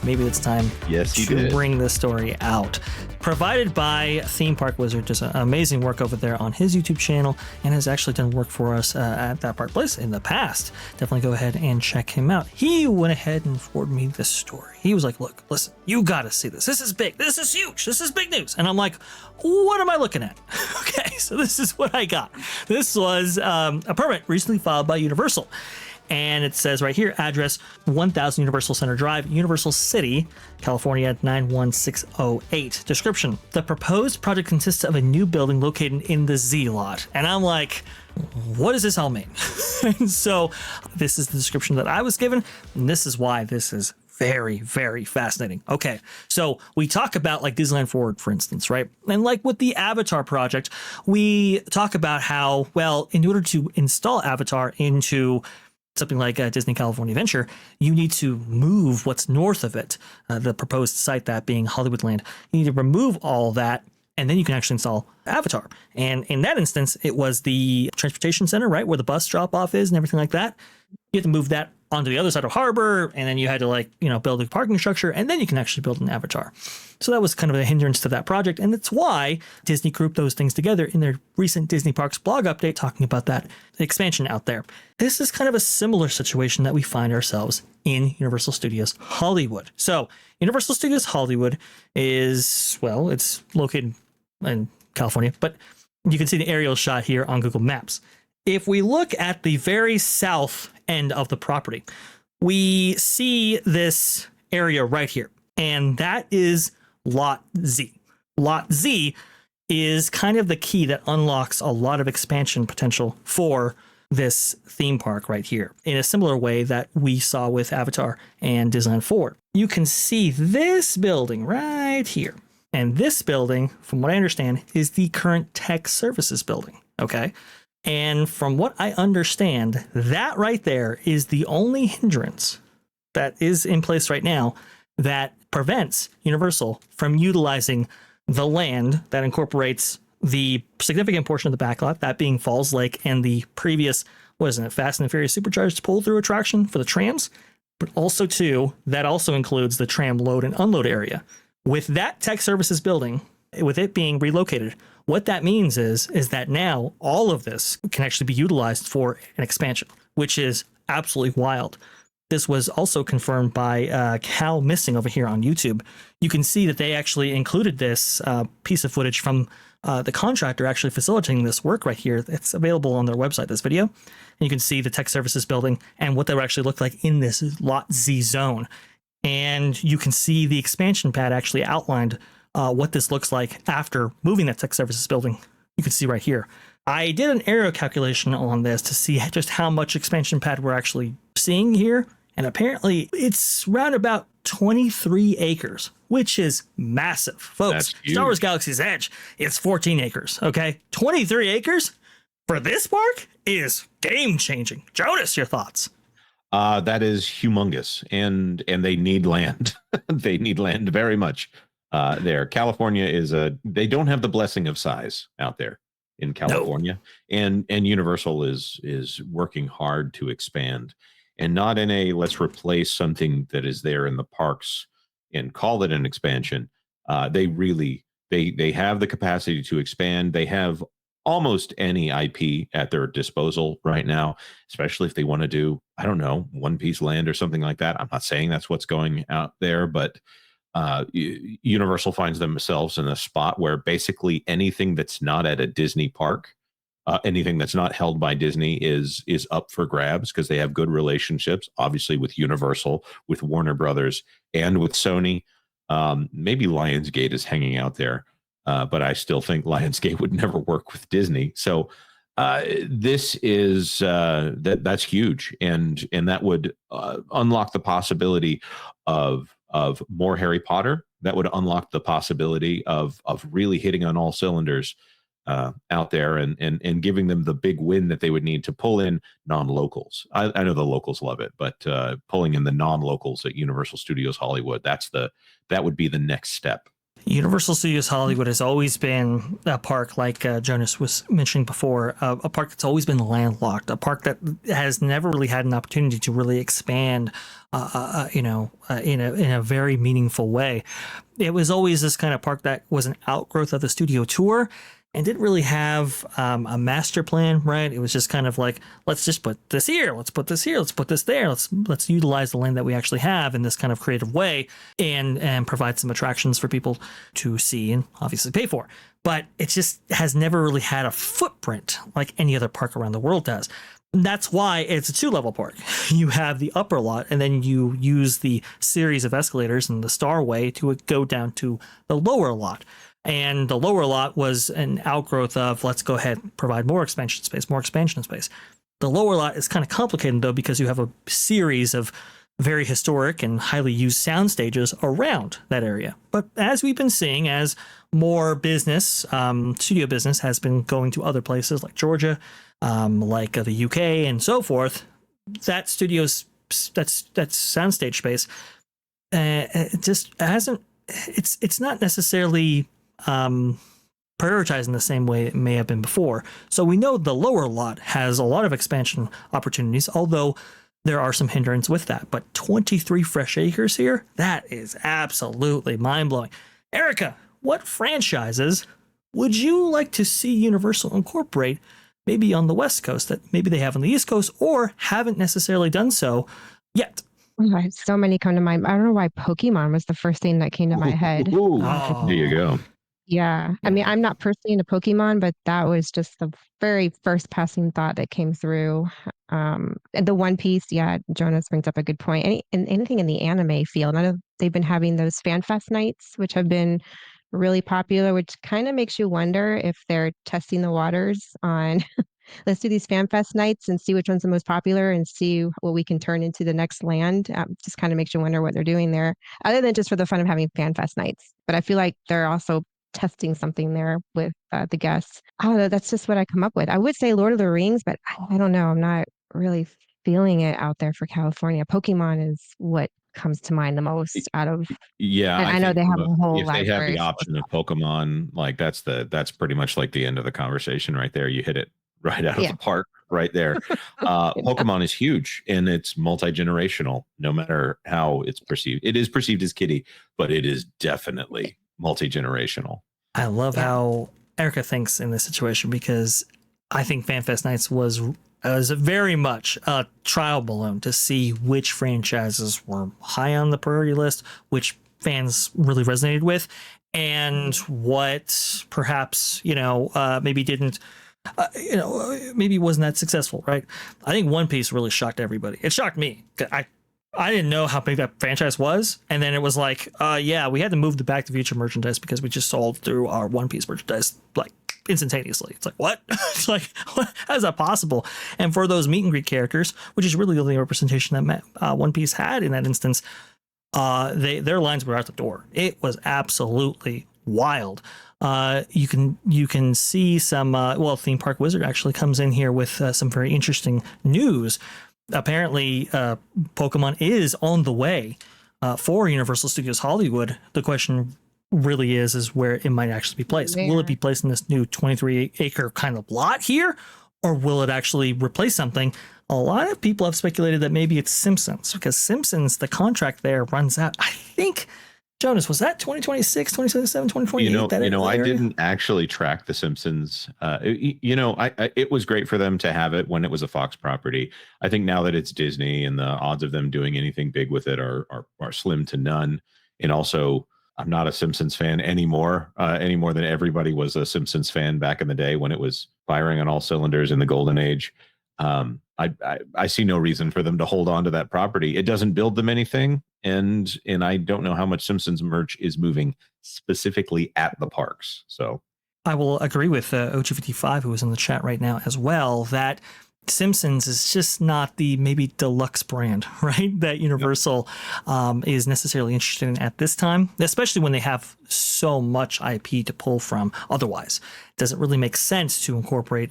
maybe it's time to bring this story out. Provided by Theme Park Wizard, does amazing work over there on his YouTube channel and has actually done work for us at that Park Place in the past. Definitely go ahead and check him out. He went ahead and forwarded me this story. He was like, look, listen, you got to see this. This is big. This is huge. This is big news. And I'm like, what am I looking at? Okay, so this is what I got. This was a permit recently filed by Universal. And it says right here, address 1000 Universal Center Drive, Universal City, California 91608. Description: the proposed project consists of a new building located in the Z lot. And I'm like, what does this all mean? And so this is the description that I was given, and this is why this is very, very fascinating. Okay, so we talk about like Disneyland Forward, for instance, right? And like with the Avatar project, we talk about how, well, in order to install Avatar into something like a Disney California Adventure, you need to move what's north of it, the proposed site, that being Hollywoodland. You need to remove all that, and then you can actually install Avatar. And in that instance, it was the transportation center, right, where the bus drop-off is and everything like that. You have to move that onto the other side of harbor, and then you had to build a parking structure, and then you can actually build an Avatar. So that was kind of a hindrance to that project, and that's why Disney grouped those things together in their recent Disney Parks blog update, talking about that expansion out there. This is kind of a similar situation that we find ourselves in Universal Studios Hollywood. So Universal Studios Hollywood is, well, it's located in California, but you can see the aerial shot here on Google Maps. If we look at the very south end of the property, we see this area right here, and that is Lot Z. Lot Z is kind of the key that unlocks a lot of expansion potential for this theme park right here, in a similar way that we saw with Avatar and Disneyland Forward. You can see this building right here, and this building, from what I understand, is the current tech services building, okay? And from what I understand, that right there is the only hindrance that is in place right now that prevents Universal from utilizing the land that incorporates the significant portion of the backlot, that being Falls Lake and the previous, Fast and Furious Supercharged pull-through attraction for the trams, but also too, that also includes the tram load and unload area. With that tech services building, with it being relocated, what that means is that now all of this can actually be utilized for an expansion, which is absolutely wild. This was also confirmed by Cal Missing over here on YouTube. You can see that they actually included this piece of footage from the contractor actually facilitating this work right here. It's available on their website, this video. And you can see the tech services building and what that would actually look like in this Lot Z zone. And you can see the expansion pad actually outlined what this looks like after moving that tech services building. You can see right here. I did an area calculation on this to see just how much expansion pad we're actually seeing here. And apparently it's around about 23 acres, which is massive. Folks, Star Wars Galaxy's Edge, it's 14 acres, okay? 23 acres for this park is game-changing. Jonas, your thoughts? That is humongous, and they need land. They need land very much. There, California they don't have the blessing of size out there in California, no. and Universal is working hard to expand, and not in a let's replace something that is there in the parks and call it an expansion. They have the capacity to expand. They have almost any IP at their disposal right now, especially if they want to do, I don't know, One Piece Land or something like that. I'm not saying that's what's going out there, but Universal finds themselves in a spot where basically anything that's not at a Disney park, anything that's not held by Disney is up for grabs, because they have good relationships, obviously, with Universal, with Warner Brothers, and with Sony. Maybe Lionsgate is hanging out there, but I still think Lionsgate would never work with Disney. So this is that's huge, and that would unlock the possibility of more Harry Potter. That would unlock the possibility of really hitting on all cylinders out there, and giving them the big win that they would need to pull in non-locals. I know the locals love it, but pulling in the non-locals at Universal Studios Hollywood, that would be the next step. Universal Studios Hollywood has always been a park, like Jonas was mentioning before, a park that's always been landlocked, a park that has never really had an opportunity to really expand, in a very meaningful way. It was always this kind of park that was an outgrowth of the studio tour and didn't really have a master plan, right? It was just kind of like, let's just put this here, let's put this here, let's put this there, let's utilize the land that we actually have in this kind of creative way, and provide some attractions for people to see and obviously pay for. But it just has never really had a footprint like any other park around the world does. And that's why it's a 2-level park. You have the upper lot, and then you use the series of escalators and the Starway to go down to the lower lot. And the lower lot was an outgrowth of, let's go ahead and provide more expansion space. The lower lot is kind of complicated, though, because you have a series of very historic and highly used sound stages around that area. But as we've been seeing, as more business, studio business has been going to other places like Georgia, like the UK and so forth, that studio's, that's soundstage space, it just hasn't, it's not necessarily prioritized in the same way it may have been before. So we know the lower lot has a lot of expansion opportunities, although there are some hindrances with that. But 23 fresh acres here, that is absolutely mind-blowing. Erika, what franchises would you like to see Universal incorporate maybe on the West Coast that maybe they have on the East Coast or haven't necessarily done so yet? I have so many come to mind. I don't know why Pokemon was the first thing that came to my head. There you go. Yeah. I mean, I'm not personally into Pokemon, but that was just the very first passing thought that came through. And the One Piece, yeah, Jonas brings up a good point. Anything in the anime field. I know they've been having those fan fest nights, which have been really popular, which kind of makes you wonder if they're testing the waters on let's do these fan fest nights and see which one's the most popular and see what we can turn into the next land. Just kind of makes you wonder what they're doing there, other than just for the fun of having fan fest nights. But I feel like they're also testing something there with the guests. I don't know. That's just what I come up with. I would say Lord of the Rings, but I don't know. I'm not really feeling it out there for California. Pokemon is what comes to mind the most out of. Yeah, And I know they have a whole if they have library the option of Pokemon, like that's pretty much like the end of the conversation right there. You hit it right out of the park right there. Pokemon is huge and it's multi-generational, no matter how it's perceived. It is perceived as kiddie, but it is definitely multi-generational. I love how Erika thinks in this situation, because I think FanFest Nights was very much a trial balloon to see which franchises were high on the priority list, which fans really resonated with, and what perhaps, maybe didn't, maybe wasn't that successful, right? I think One Piece really shocked everybody. It shocked me. I didn't know how big that franchise was. And then it was like, we had to move the Back to the Future merchandise because we just sold through our One Piece merchandise like instantaneously. It's like, what? It's like, how is that possible? And for those meet and greet characters, which is really the only representation that One Piece had in that instance, their lines were out the door. It was absolutely wild. You can see some, Theme Park Wizard actually comes in here with some very interesting news. Apparently, Pokemon is on the way for Universal Studios Hollywood. The question really is where it might actually be placed. Will it be placed in this new 23-acre kind of lot here, or will it actually replace something? A lot of people have speculated that maybe it's Simpsons, because Simpsons, the contract there runs out. I think, Jonas, was that 2026, 2027, 2028? I didn't actually track The Simpsons. It was great for them to have it when it was a Fox property. I think now that it's Disney, and the odds of them doing anything big with it are slim to none. And also, I'm not a Simpsons fan anymore, any more than everybody was a Simpsons fan back in the day when it was firing on all cylinders in the golden age. I see no reason for them to hold on to that property. It doesn't build them anything, and I don't know how much Simpsons merch is moving specifically at the parks. So I will agree with OG55, who is in the chat right now as well, that Simpsons is just not the maybe deluxe brand, right? That Universal is necessarily interested in at this time, especially when they have so much IP to pull from. Otherwise, it doesn't really make sense to incorporate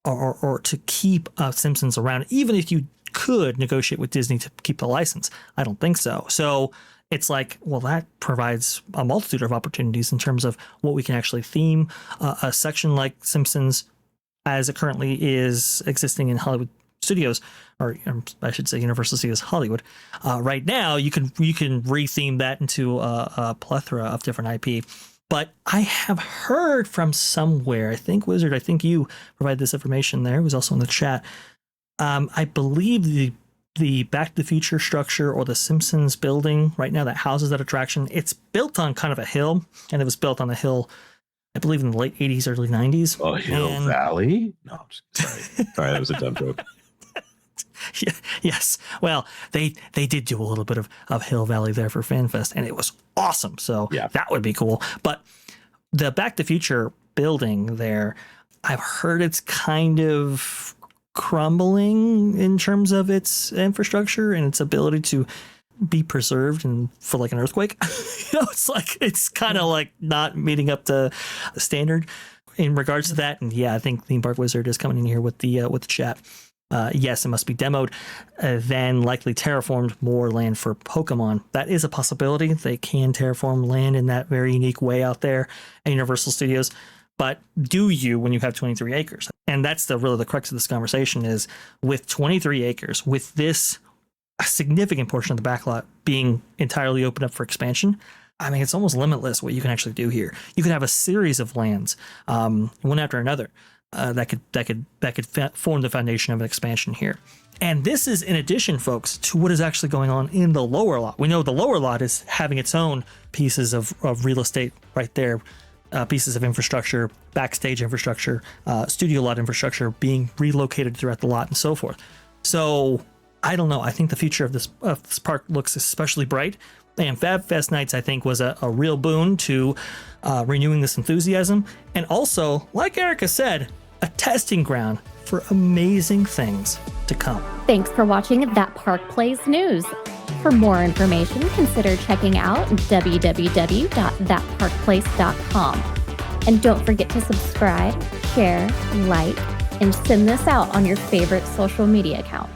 or to keep Simpsons around, even if you could negotiate with Disney to keep the license. I don't think so. So it's like, well, that provides a multitude of opportunities in terms of what we can actually theme. A section like Simpsons, as it currently is existing in Hollywood Studios, or I should say Universal Studios Hollywood, right now, you can retheme that into a plethora of different IP. But I have heard from somewhere, I think Wizard, I think you provided this information there, it was also in the chat. I believe the Back to the Future structure, or the Simpsons building right now that houses that attraction, it's built on kind of a hill, and it was built on a hill, I believe, in the late 80s, early 90s. Oh, Hill Valley? No, I'm sorry. Sorry, that was a dumb joke. Yeah, yes. Well, they did do a little bit of Hill Valley there for FanFest, and it was awesome. So yeah, that would be cool. But the Back to the Future building there, I've heard it's kind of crumbling in terms of its infrastructure and its ability to be preserved and for like an earthquake. It's kind of like not meeting up to standard in regards to that. And yeah, I think Theme Park Wizard is coming in here with the chat. Yes, it must be demoed, then likely terraformed more land for Pokemon. That is a possibility. They can terraform land in that very unique way out there at Universal Studios. But do you when you have 23 acres? And that's really the crux of this conversation is with 23 acres, with this significant portion of the backlot being entirely open up for expansion. I mean, it's almost limitless what you can actually do here. You could have a series of lands, one after another, that could form the foundation of an expansion here. And this is in addition, folks, to what is actually going on in the lower lot. We know the lower lot is having its own pieces of real estate right there, pieces of infrastructure, backstage infrastructure, studio lot infrastructure being relocated throughout the lot and so forth. So I don't know. I think the future of this park looks especially bright. And Fab Fest Nights, I think, was a real boon to renewing this enthusiasm. And also, like Erika said, a testing ground for amazing things to come. Thanks for watching That Park Plays News. For more information, consider checking out www.thatparkplace.com. And don't forget to subscribe, share, like, and send this out on your favorite social media account.